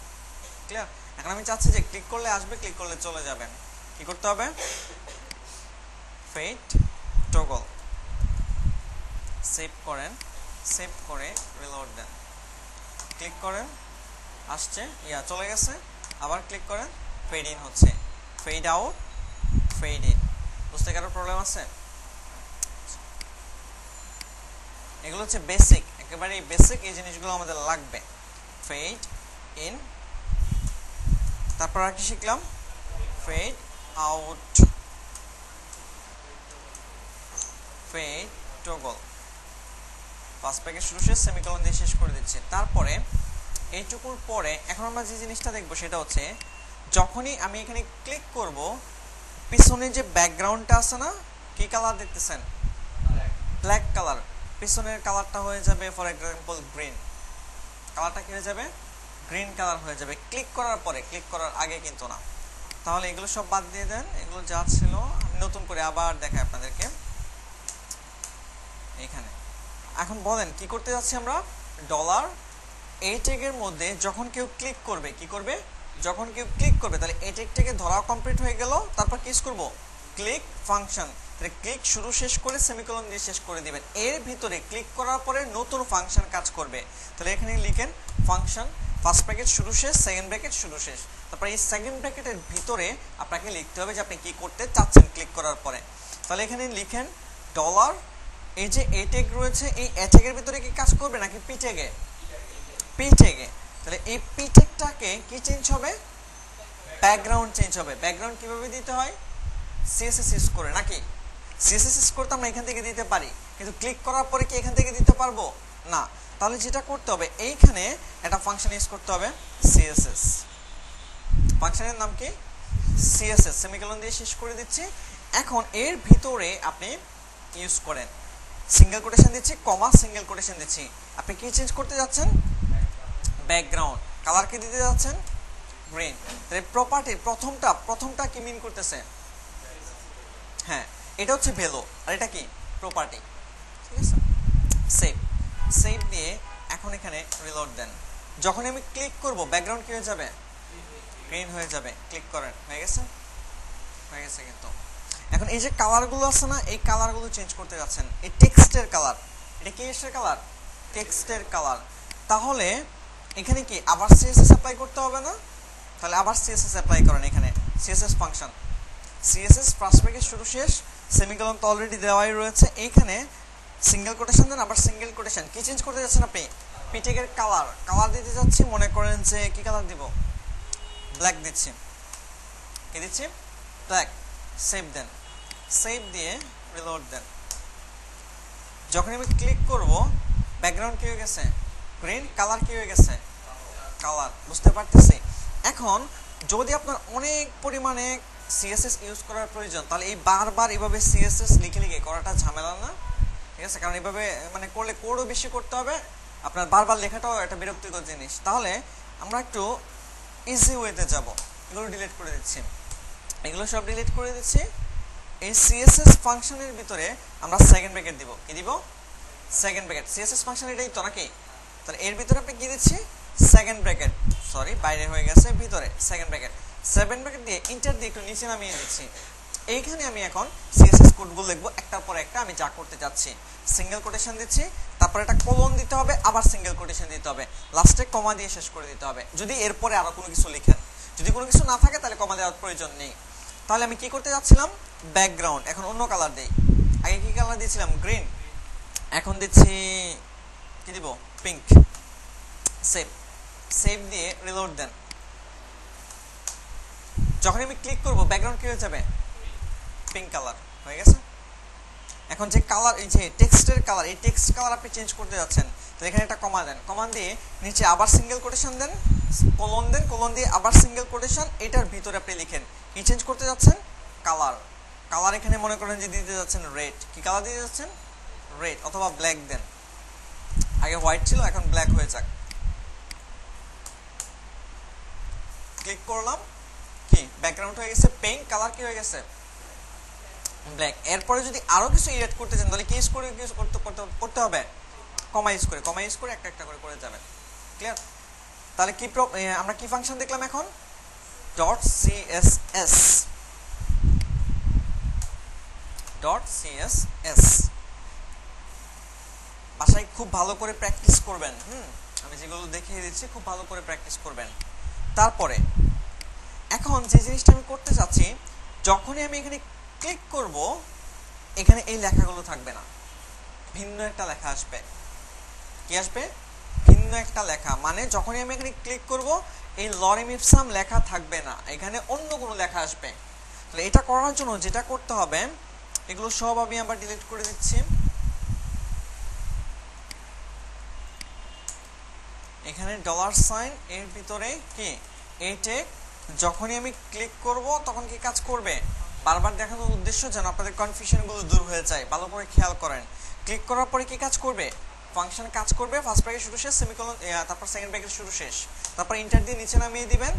ক্লিয়ার। এখন আমি চাচ্ছি যে ক্লিক করলে আসবে, ক্লিক করলে চলে যাবে, কি করতে হবে, ফেড টগল, সেভ করেন, সেভ করে রিলোড দেন, ক্লিক করেন, আসছে, চলে গেছে, আবার ক্লিক করেন, ফেড ইন হচ্ছে, ফেড আউট, ফেড ইন। বুঝতে কারো প্রবলেম আছে? এগুলো হচ্ছে বেসিক, একেবারে বেসিক, এই জিনিসগুলো আমাদের লাগবে। ফেড ইন, তারপর আর কি শিখলাম, fade out, fade toggle, first package শুরু শেষ, সেমিকোলন দিয়ে শেষ করে দিচ্ছে। তারপরে এইটুকুর পরে এখন আমরা যে জিনিসটা দেখবো সেটা হচ্ছে, যখনই আমি এখানে ক্লিক করব, পিছনে যে ব্যাকগ্রাউন্ডটা আছে না, কি কালার দেখতেছেন, ব্ল্যাক কালার, পিছনের কালারটা হয়ে যাবে ফর এক্সাম্পল গ্রিন, কালারটা কি হয়ে যাবে, গ্রিন কালার হয়ে যাবে ক্লিক করার পরে, ক্লিক করার আগে কিন্তু না। তাহলে এগুলো সব বাদ দিয়ে দেন, এগুলো যা ছিল আমি নতুন করে আবার দেখাই আপনাদেরকে। এখানে এখন বলেন কি করতে যাচ্ছি আমরা, ডলার এই ট্যাগের মধ্যে যখন কেউ ক্লিক করবে, কি করবে, যখন কেউ ক্লিক করবে তাহলে এই ট্যাগটাকে ধরা কমপ্লিট হয়ে গেল, তারপর কি করব, ক্লিক ফাংশন, তাহলে ক্লিক শুরু শেষ করে সেমিকোলন দিয়ে শেষ করে দিবেন। এর ভিতরে ক্লিক করার পরে নতুন ফাংশন কাজ করবে। তাহলে এখানে লিখেন ফাংশন, ফার্স্ট ব্র্যাকেট শুরু শেষ, সেকেন্ড ব্র্যাকেট শুরু শেষ। তারপর এই সেকেন্ড ব্র্যাকেটের ভিতরে আপনাকে লিখতে হবে যে আপনি কি করতে চাচ্ছেন ক্লিক করার পরে। তাহলে এখানে লিখেন ডলার, এই যে এ ট্যাগ রয়েছে এই এ ট্যাগের ভিতরে কি কাজ করবে নাকি পি ট্যাগে, পি ট্যাগে। তাহলে এই পি ট্যাগটাকে কি চেঞ্জ হবে, ব্যাকগ্রাউন্ড চেঞ্জ হবে। ব্যাকগ্রাউন্ড কিভাবে দিতে হয়, সিএসএস ইউজ করে, নাকি সিএসএস ইউজ করতে আমরা এখান থেকে দিতে পারি, কিন্তু ক্লিক করার পরে কি এখান থেকে দিতে পারবো না। তাহলে যেটা করতে হবে এইখানে একটা ফাংশন ইউজ করতে হবে, সিএসএস। ফাংশনের নাম কি, সিএসএস, সেমিকোলন দিয়ে শেষ করে দিচ্ছি। এখন এর ভিতরে আপনি ইউজ করেন, সিঙ্গেল কোটেশন দিচ্ছি, কমা সিঙ্গেল কোটেশন দিচ্ছি। আপনি কি চেঞ্জ করতে যাচ্ছেন, ব্যাকগ্রাউন্ড, কালার কি দিতে যাচ্ছেন, গ্রিন। তাহলে প্রপার্টির প্রথমটা কি মিন করতেছে, হ্যাঁ এটা হচ্ছে ভ্যালু আর এটা কি প্রপার্টি, ঠিক আছে। সেভ, সেভ দিয়ে এখন এখানে রিলোড দেন। যখন আমি ক্লিক করব ব্যাকগ্রাউন্ড কি হয়ে যাবে, গ্রিন হয়ে যাবে। ক্লিক করেন, হয়ে গেছে, হয়ে গেছে। কিন্তু এখন এই যে কালারগুলো আছে না, এই কালারগুলো চেঞ্জ করতে যাচ্ছেন। এই টেক্সটের কালার, এটা কি এর কালার, টেক্সটের কালার। তাহলে এখানে কি আবার সিএসএস অ্যাপ্লাই করতে হবে না, তাহলে আবার সিএসএস অ্যাপ্লাই করেন। এখানে CSS function, CSS first bracket শুরু শেষ, সেমিকোলন তো অলরেডি দেওয়াই রয়েছে। এইখানে সিঙ্গেল কোটেশন দেন, আবার সিঙ্গেল কোটেশন। কি চেঞ্জ করতে যাচ্ছেন আপনি, পিটেকের কালার, কালার দিতে যাচ্ছি, মনে করেন যে কি কালার দিব, ব্ল্যাক দিচ্ছি, কি দিচ্ছি, ব্ল্যাক। সেভ দেন, সেভ দিয়ে রিলোড দেন। যখন আমি ক্লিক করব ব্যাকগ্রাউন্ড কি হয়ে গেছে, গ্রিন, কালার কি হয়ে গেছে, কালার, বুঝতে পারতেছি। এখন যদি আপনার অনেক পরিমাণে সিএসএস ইউজ করার প্রয়োজন, তাহলে এই বারবার এইভাবে সিএসএস লিখে লিখে করাটা ঝামেলা না, ঠিক আছে। কারণ এইভাবে মানে করলে কোডও বেশি করতে হবে, আপনার বারবার লেখাটাও একটা বিরক্তিকর জিনিস। তাহলে আমরা একটু ইজি ওয়েতে যাব, এগুলো ডিলিট করে দিচ্ছি, এগুলো সব ডিলিট করে দিচ্ছি। এই সিএসএস ফাংশনের ভিতরে আমরা সেকেন্ড ব্র্যাকেট দিব, কি দিব, সেকেন্ড ব্র্যাকেট। সিএসএস ফাংশন এটাই তো নাকি, তাহলে এর ভিতরে আপনি কি দিচ্ছি, সেকেন্ড ব্র্যাকেট, সরি বাইরে হয়ে গেছে, ভিতরে সেকেন্ড ব্র্যাকেট। সেভেন ব্র্যাকেট দিয়ে ইন্টার দিয়ে একটু নিচে নামিয়ে দিচ্ছি। এইখানে আমি এখন সিএসএস কোডগুলো লিখবো একটার পর একটা, আমি যা করতে যাচ্ছি। সিঙ্গেল কোটেশন দিচ্ছি, তারপর একটা কোলন দিতে হবে, আবার সিঙ্গেল কোটেশন দিতে হবে, লাস্টে কমা দিয়ে শেষ করে দিতে হবে। যদি এরপরে আরো কোনো কিছু লিখেন, যদি কোনো কিছু না থাকে তাহলে কমা দেওয়ার প্রয়োজন নেই। তাহলে আমি কি করতে যাচ্ছিলাম, ব্যাকগ্রাউন্ড, এখন অন্য কালার দেই। আগে কি কালার দিয়েছিলাম, গ্রিন, এখন দিচ্ছি কি দিব, পিঙ্ক। সেভ, সেভ দিয়ে রিলোড দেন। যখন আমি ক্লিক করব ব্যাকগ্রাউন্ড কি হয়ে যাবে, পিঙ্ক কালার হয়ে গেছে। এখন যে কালার, এই যে টেক্সটের কালার, এই টেক্সট কালার আপনি চেঞ্জ করতে যাচ্ছেন, তো এখানে একটা কমা দেন, কমা দিয়ে নিচে আবার সিঙ্গেল কোটেশন দেন, কোলন দেন, কোলন দিয়ে আবার সিঙ্গেল কোটেশন, এটার ভিতরে আপনি লিখেন কি চেঞ্জ করতে যাচ্ছেন, কালার। কালার এখানে মনে করেন যে দিতে যাচ্ছেন রেড, কি কালার দিতে যাচ্ছেন, রেড, অথবা ব্ল্যাক দেন। আগে হোয়াইট ছিল, এখন ব্ল্যাক হয়ে যাক। ক্লিক করলাম, কি ব্যাকগ্রাউন্ড হয়ে গেছে পিঙ্ক, কালার কি হয়ে গেছে, ব্ল্যাক। এরপরে যদি আরো কিছু এড করতে চান তাহলে কি ইউজ করে করতে হবে, কমা ইউজ করে, কমা ইউজ করে একটা একটা করে করে যাবেন। ক্লিয়ার? তাহলে কি আমরা কি ফাংশন দেখলাম এখন, ডট সিএসএস, ডট সিএসএস। বাসায় খুব ভালো করে প্র্যাকটিস করবেন, আমি যেগুলো দেখিয়ে দিচ্ছি খুব ভালো করে প্র্যাকটিস করবেন। তারপরে এখন যে জিনিসটা আমি করতে চাচ্ছি, যখনই আমি এখানে ক্লিক করব এখানে এই লেখাগুলো থাকবে না, ভিন্ন একটা লেখা আসবে। কি আসবে, ভিন্ন একটা লেখা। মানে যখনই আমি এখানে ক্লিক করব এই লরেম ইপসাম লেখা থাকবে না, এখানে অন্য কোনো লেখা আসবে। তাহলে এটা করার জন্য যেটা করতে হবে, এগুলো সব আমি আবার ডিলিট করে দিচ্ছি। এখানে ডলার সাইন, এর ভিতরে কি এই ট্যাগ, যখনই আমি ক্লিক করব তখন কি কাজ করবে, বারবার দেখানোর উদ্দেশ্য যেন আপনাদের কনফিউশনগুলো দূর হয়ে যায়, ভালো করে খেয়াল করেন। ক্লিক করার পরে কি কাজ করবে, ফাংশন কাজ করবে, ফার্স্ট ব্র্যাকেট শুরু শেষ, সেমিকোলন, তারপর সেকেন্ড ব্র্যাকেট শুরু শেষ, তারপর ইন্টার দিয়ে নিচে নামিয়ে দিবেন।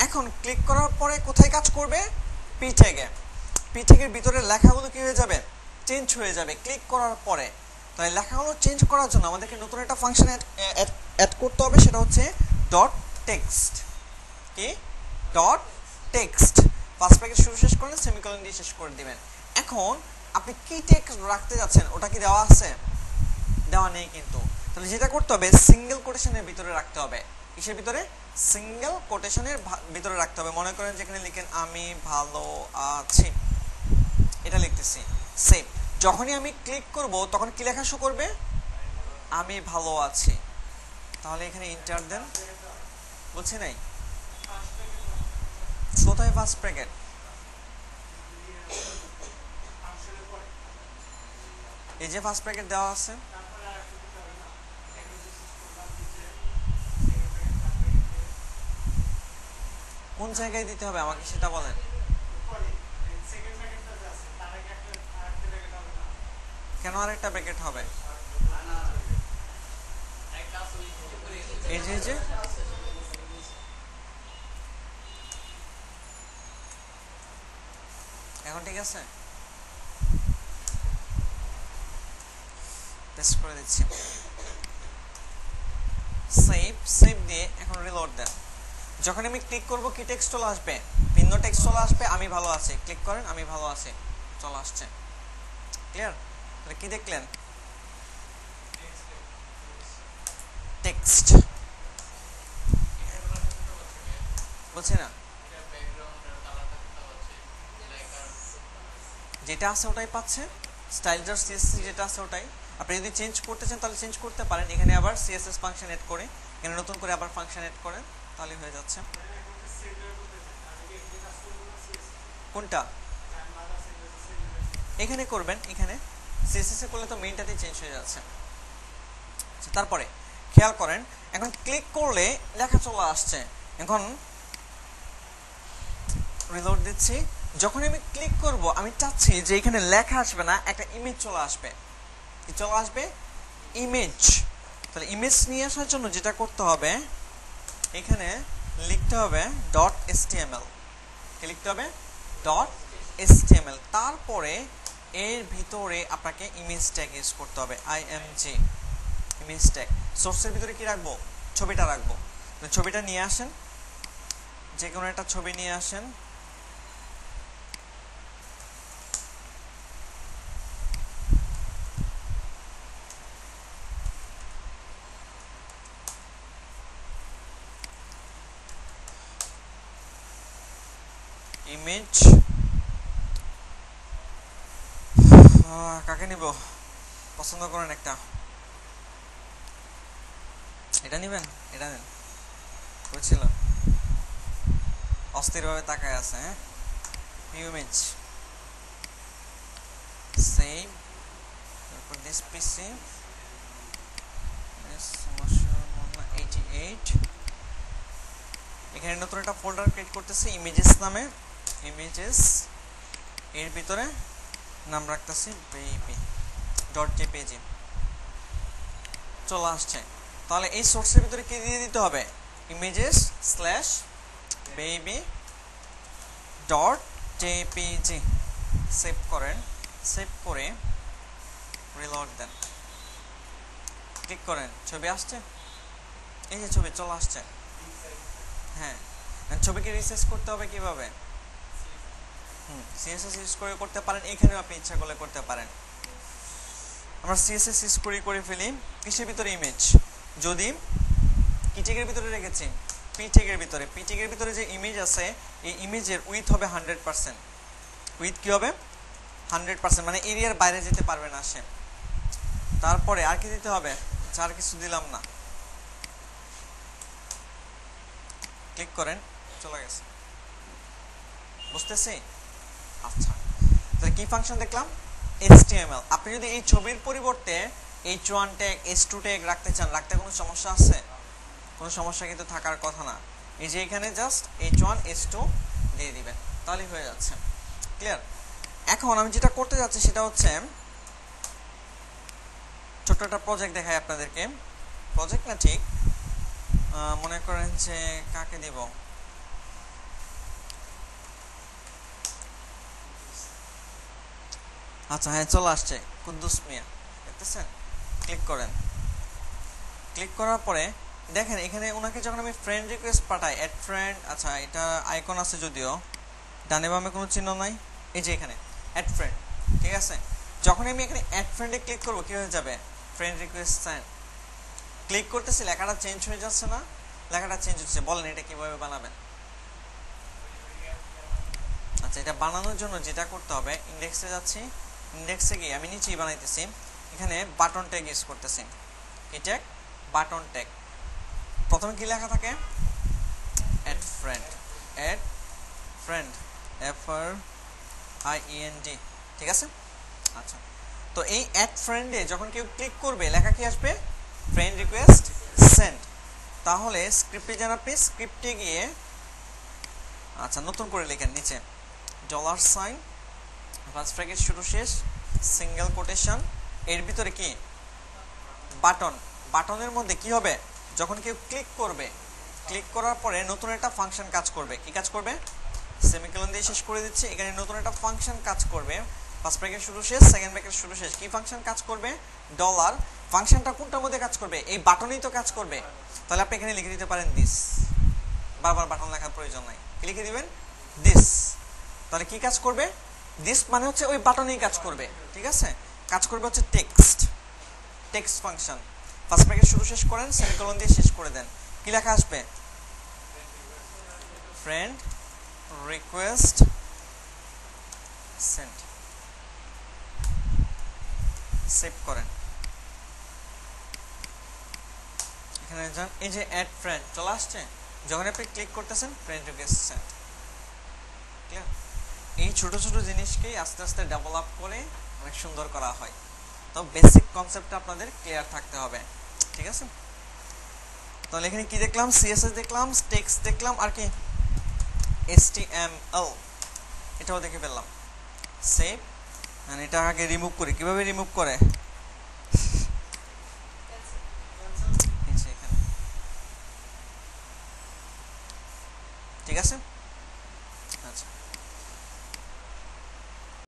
এখন ক্লিক করার পরে কোথায় কাজ করবে, পি ট্যাগে। পি ট্যাগের ভিতরে লেখাগুলো কি হয়ে যাবে, চেঞ্জ হয়ে যাবে ক্লিক করার পরে। তাই লেখাগুলো চেঞ্জ করার জন্য আমাদেরকে নতুন একটা ফাংশন অ্যাড করতে হবে, সেটা হচ্ছে ডট টেক্সট। কি? Dot text. ফার্স্ট ব্র্যাকেট শুরু শেষ করেন, সেমিকোলন দিয়ে শেষ করে দিবেন। এখন আপনি কি টেক্সট রাখতে যাচ্ছেন ওটা কি দেওয়া আছে? দেওয়া নেই কিন্তু। তাহলে যেটা করতে হবে সিঙ্গেল কোটেশনের ভিতরে রাখতে হবে। কিসের ভিতরে? সিঙ্গেল কোটেশনের ভিতরে রাখতে হবে। মনে করেন যেখানে লিখেন আমি ভালো আছি, এটা লিখতেছি, সেভ। যখনই আমি ক্লিক করব তখন কি লেখা শো করবে? আমি ভালো আছি। তাহলে এখানে এন্টার দেন। বলছি নাই কোথায় ফার্স্ট ব্র্যাকেট? এই যে ফার্স্ট ব্র্যাকেট দেওয়া আছে, কোন জায়গায় দিতে হবে আমাকে সেটা বলেন। কেন আরেকটা ব্র্যাকেট হবে? এই যে এখন ঠিক আছে, পেস্ট করে দিচ্ছি। সেভ দিয়ে এখন রিলোড দেন। যখন আমি ক্লিক করব কি টেক্সট চলে আসবে? ভিন্ন টেক্সট চলে আসবে, আমি ভালো আছি। ক্লিক করেন, আমি ভালো আছি চলে আসছে। ক্লিয়ার? তাহলে কি দেখলেন? টেক্সট। বলছি না যেটা আছে ওটাই পাচ্ছে, স্টাইল জার সিএসএস যেটা আছে ওটাই। আপনি যদি চেঞ্জ করতে চান তাহলে চেঞ্জ করতে পারেন, এখানে আবার সিএসএস ফাংশন এড করে, এখানে নতুন করে আবার ফাংশন এড করেন, তাহলে হয়ে যাচ্ছে। কোনটা? এখানে করবেন, এখানে সিএসএস এ করলে তো মেইনটাতেই চেঞ্জ হয়ে যাচ্ছে। তারপরে খেয়াল করেন, এখন ক্লিক করলে লেখা চলে আসছে। এখন রিলোড দিচ্ছি। যখন আমি ক্লিক করব আমি চাচ্ছি যে এখানে লেখা আসবে না, একটা ইমেজ চলে আসবে। কি চলে আসবে? ইমেজ। তাহলে ইমেজ নিয়ে আসার জন্য যেটা করতে হবে, এখানে লিখতে হবে ডট এচটিএমএল। কি লিখতে হবে? Dot HTML. তারপরে এর ভিতরে আপনাকে ইমেজ ট্যাগ ইউজ করতে হবে, আইএমজি ইমেজ ট্যাগ। সোর্সের ভিতরে কি রাখবো? ছবিটা রাখবো। ছবিটা নিয়ে আসেন, যে কোনো একটা ছবি নিয়ে আসেন। ইমেজ কাকে নিব? পছন্দ করেন একটা, এটা নিবেন? এটা নেন। বুঝছিল অস্থিরভাবে তাকায় আছে। হ্যাঁ, ইমেজ সেভ। তারপর দিস পিসি 88। এখানে নতুন একটা ফোল্ডার ক্রিয়েট করতেছি ইমেজেস নামে, ইমেজেস। এর ভিতরে নাম রাখতেছি বেবি ডট জেপিজি। চলে আসছে। তাহলে এই সোর্সের ভিতরে কি দিয়ে দিতে হবে? Images slash baby dot JPG. Save করেন, সেভ করে রিলোড দেন। ক্লিক করেন, ছবি আসছে। এই যে ছবি চলে আসছে। হ্যাঁ, ছবিকে রিসাইজ করতে হবে কিভাবে? সিএসএস ইউজ করে করতে পারেন, এখানেও আপনি ইচ্ছা করলে করতে পারেন। আমরা সিএসএস ইউজ করে ফেলি কিসের ভিতরে? ইমেজ। যদি কি ট্যাগের ভিতরে রেখেছি? পি ট্যাগের ভিতরে। পি ট্যাগের ভিতরে যে ইমেজ আছে, এই ইমেজের উইথ হবে 100%। উইথ কি হবে? 100%, মানে এরিয়ার বাইরে যেতে পারবে না সে। তারপরে আর কি দিতে হবে? আর কিছু দিলাম না। ক্লিক করেন, চলে গেছে। বুঝতেছি? আচ্ছা, তাহলে কি ফাংশন দেখলাম? HTML। আপনি যদি এই ছবির পরিবর্তে h1 ট্যাগ h2 ট্যাগ রাখতে চান, রাখতে কোনো সমস্যা আছে? কোনো সমস্যা কিন্তু থাকার কথা না। এই যে এখানে জাস্ট h1 h2 দিয়ে দিবেন, তাহলেই হয়ে যাচ্ছে। ক্লিয়ার? এখন আমি যেটা করতে যাচ্ছি সেটা হচ্ছে ছোট্ট একটা প্রজেক্ট দেখাই আপনাদেরকে। প্রজেক্ট না ঠিক, মনে করেন যে কাকে দেব? আচ্ছা হ্যাঁ, চলে আসছে কুদ্দুস মিয়া, দেখতেছেন? ক্লিক করেন। ক্লিক করার পরে দেখেন এখানে ওনাকে যখন আমি ফ্রেন্ড রিকোয়েস্ট পাঠাই, অ্যাড ফ্রেন্ড, আচ্ছা এটা আইকন আছে যদিও, ডানে বামে কোনো চিহ্ন নাই, এই যে এখানে অ্যাড ফ্রেন্ড, ঠিক আছে। যখন আমি এখানে অ্যাড ফ্রেন্ডে ক্লিক করবো কি হয়ে যাবে, ফ্রেন্ড রিকোয়েস্ট সেন্ড। ক্লিক করতেছি, লেখাটা চেঞ্জ হয়ে যাচ্ছে না? লেখাটা চেঞ্জ হচ্ছে। বলেন এটা কিভাবে বানাবেন? আচ্ছা, এটা বানানোর জন্য যেটা করতে হবে, ইন্ডেক্সে যাচ্ছি, ইন্ডেক্সে গিয়ে আমি নিচেই বানাইতেছি, এখানে বাটন ট্যাগ ইউজ করতেছি। কি ট্যাগ? Button tag. প্রথমে কি লেখা থাকে? Add friend, add friend, FRIEND, ঠিক আছে। আচ্ছা, তো এই অ্যাড ফ্রেন্ডে যখন কেউ ক্লিক করবে লেখা কি আসবে? Friend request send. তাহলে স্ক্রিপ্টে যান, আপনি স্ক্রিপ্টে গিয়ে আচ্ছা নতুন করে লেখেন নিচে $, ফার্স্ট ব্র্যাকেট শুরু শেষ, সিঙ্গেল কোটেশন, এর ভিতরে কি বাটন। বাটনের মধ্যে কি হবে, যখন কেউ ক্লিক করবে, ক্লিক করার পরে নতুন একটা ফাংশন কাজ করবে। কি কাজ করবে? সেমিকোলন দিয়ে শেষ করে দিচ্ছি। এখানে নতুন একটা ফাংশন কাজ করবে, ফার্স্ট ব্র্যাকেট শুরু শেষ, সেকেন্ড ব্র্যাকেট শুরু শেষ। কি ফাংশন কাজ করবে? $। ফাংশনটা কোনটার মধ্যে কাজ করবে? এই বাটনেই তো কাজ করবে। তাহলে আপনি এখানে লিখে দিতে পারেন দিস, বারবার বাটন লেখার প্রয়োজন নাই, কি লিখে দিবেন? দিস। তাহলে কি কাজ করবে? দিস মানে হচ্ছে ওই বাটনেই কাজ করবে, ঠিক আছে। কাজ করবে হচ্ছে text, text function. First bracket শুরু শেষ করেন, সেমিকোলন দিয়ে শেষ করে দেন। কি লেখা আসবে? Friend request send. সেভ করেন। এখানে যান, এই যে অ্যাড ফ্রেন্ড চলে আসছে, যখন আপনি ক্লিক করতেছেন ফ্রেন্ড রিকোয়েস্ট সেন্ড। ক্লিয়ার? এই ছোট ছোট জিনিসকেই আস্তে আস্তে ডেভেলপ করে অনেক সুন্দর করা হয়। তো বেসিক কনসেপ্টটা আপনাদের ক্লিয়ার থাকতে হবে, ঠিক আছে। তাহলে এখানে কি দেখলাম? সিএসএস দেখলাম, টেক্সট দেখলাম, আর কি HTML, এটাও দেখে ফেললাম। সেভ। এটা আগে রিমুভ করি, কিভাবে রিমুভ করে? ঠিক আছে।